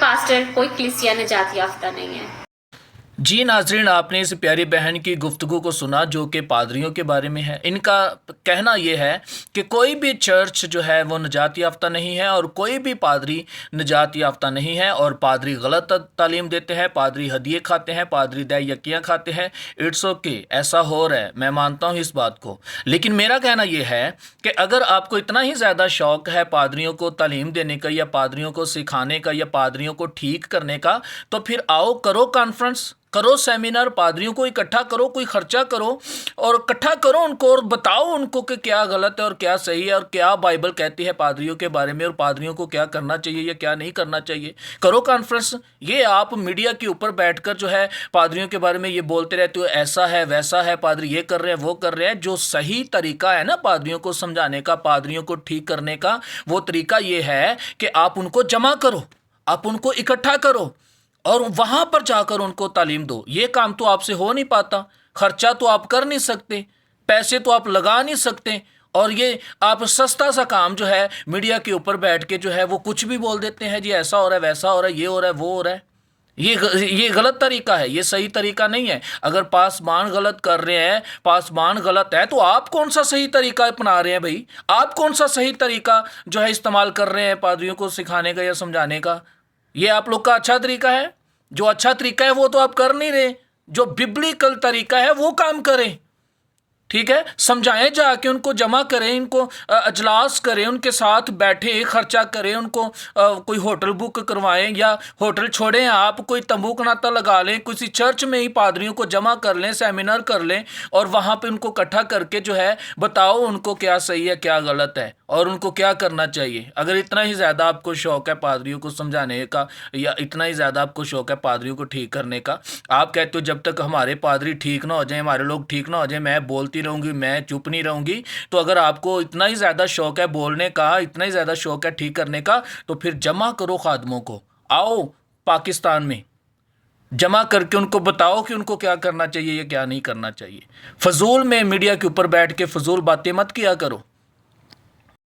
Pastor کوئی کلیسیا نجات یافتہ نہیں ہے۔ جی ناظرین، آپ نے اس پیاری بہن کی گفتگو کو سنا جو کہ پادریوں کے بارے میں ہے۔ ان کا کہنا یہ ہے کہ کوئی بھی چرچ جو ہے وہ نجات یافتہ نہیں ہے اور کوئی بھی پادری نجات یافتہ نہیں ہے، اور پادری غلط تعلیم دیتے ہیں، پادری ہدیے کھاتے ہیں، پادری دہ یکیاں کھاتے ہیں۔ اٹس اوکے، ایسا ہو رہا ہے، میں مانتا ہوں اس بات کو، لیکن میرا کہنا یہ ہے کہ اگر آپ کو اتنا ہی زیادہ شوق ہے پادریوں کو تعلیم دینے کا یا پادریوں کو سکھانے کا یا پادریوں کو ٹھیک کرنے کا، تو پھر آؤ کرو کانفرنس، کرو سیمینار، پادریوں کو اکٹھا کرو، کوئی خرچہ کرو اور اکٹھا کرو ان کو اور بتاؤ ان کو کہ کیا غلط ہے اور کیا صحیح ہے اور کیا بائبل کہتی ہے پادریوں کے بارے میں اور پادریوں کو کیا کرنا چاہیے یا کیا نہیں کرنا چاہیے۔ کرو کانفرنس۔ یہ آپ میڈیا کے اوپر بیٹھ کر جو ہے پادریوں کے بارے میں یہ بولتے رہتے ہو ایسا ہے ویسا ہے، پادری یہ کر رہے ہیں وہ کر رہے ہیں، جو صحیح طریقہ ہے نا پادریوں کو سمجھانے کا، پادریوں کو ٹھیک کرنے کا، وہ طریقہ یہ ہے کہ آپ ان کو جمع کرو، آپ ان کو اکٹھا کرو اور وہاں پر جا کر ان کو تعلیم دو۔ یہ کام تو آپ سے ہو نہیں پاتا، خرچہ تو آپ کر نہیں سکتے، پیسے تو آپ لگا نہیں سکتے، اور یہ آپ سستا سا کام جو ہے میڈیا کے اوپر بیٹھ کے جو ہے وہ کچھ بھی بول دیتے ہیں، جی ایسا ہو رہا ہے ویسا ہو رہا ہے، یہ ہو رہا ہے وہ ہو رہا ہے۔ یہ غلط طریقہ ہے، یہ صحیح طریقہ نہیں ہے۔ اگر پاسبان غلط کر رہے ہیں، پاسبان غلط ہے، تو آپ کون سا صحیح طریقہ اپنا رہے ہیں بھائی؟ آپ کون سا صحیح طریقہ جو ہے استعمال کر رہے ہیں پادریوں کو سکھانے کا یا سمجھانے کا؟ یہ آپ لوگ کا اچھا طریقہ ہے؟ جو اچھا طریقہ ہے وہ تو آپ کر نہیں رہے، جو ببلیکل طریقہ ہے وہ کام کریں، ٹھیک ہے؟ سمجھائیں، جا کے ان کو جمع کریں، ان کو اجلاس کریں، ان کے ساتھ بیٹھیں، خرچہ کریں، ان کو کوئی ہوٹل بک کروائیں یا ہوٹل چھوڑیں، آپ کوئی تمبو کناتا لگا لیں، کسی چرچ میں ہی پادریوں کو جمع کر لیں، سیمینار کر لیں اور وہاں پہ ان کو اکٹھا کر کے جو ہے بتاؤ ان کو کیا صحیح ہے کیا غلط ہے اور ان کو کیا کرنا چاہیے۔ اگر اتنا ہی زیادہ آپ کو شوق ہے پادریوں کو سمجھانے کا یا اتنا ہی زیادہ آپ کو شوق ہے پادریوں کو ٹھیک کرنے کا، آپ کہتے ہو جب تک ہمارے پادری ٹھیک نہ ہو جائیں، ہمارے لوگ ٹھیک نہ ہو جائیں، میں بولتی رہوں گی، میں چپ نہیں رہوں گی، تو اگر آپ کو اتنا ہی زیادہ شوق ہے بولنے کا، اتنا ہی زیادہ شوق ہے ٹھیک کرنے کا، تو پھر جمع کرو خادموں کو، آؤ پاکستان میں جمع کر کے ان کو بتاؤ کہ ان کو کیا کرنا چاہیے یا کیا نہیں کرنا چاہیے۔ فضول میں میڈیا کے اوپر بیٹھ کے فضول باتیں مت کیا کرو۔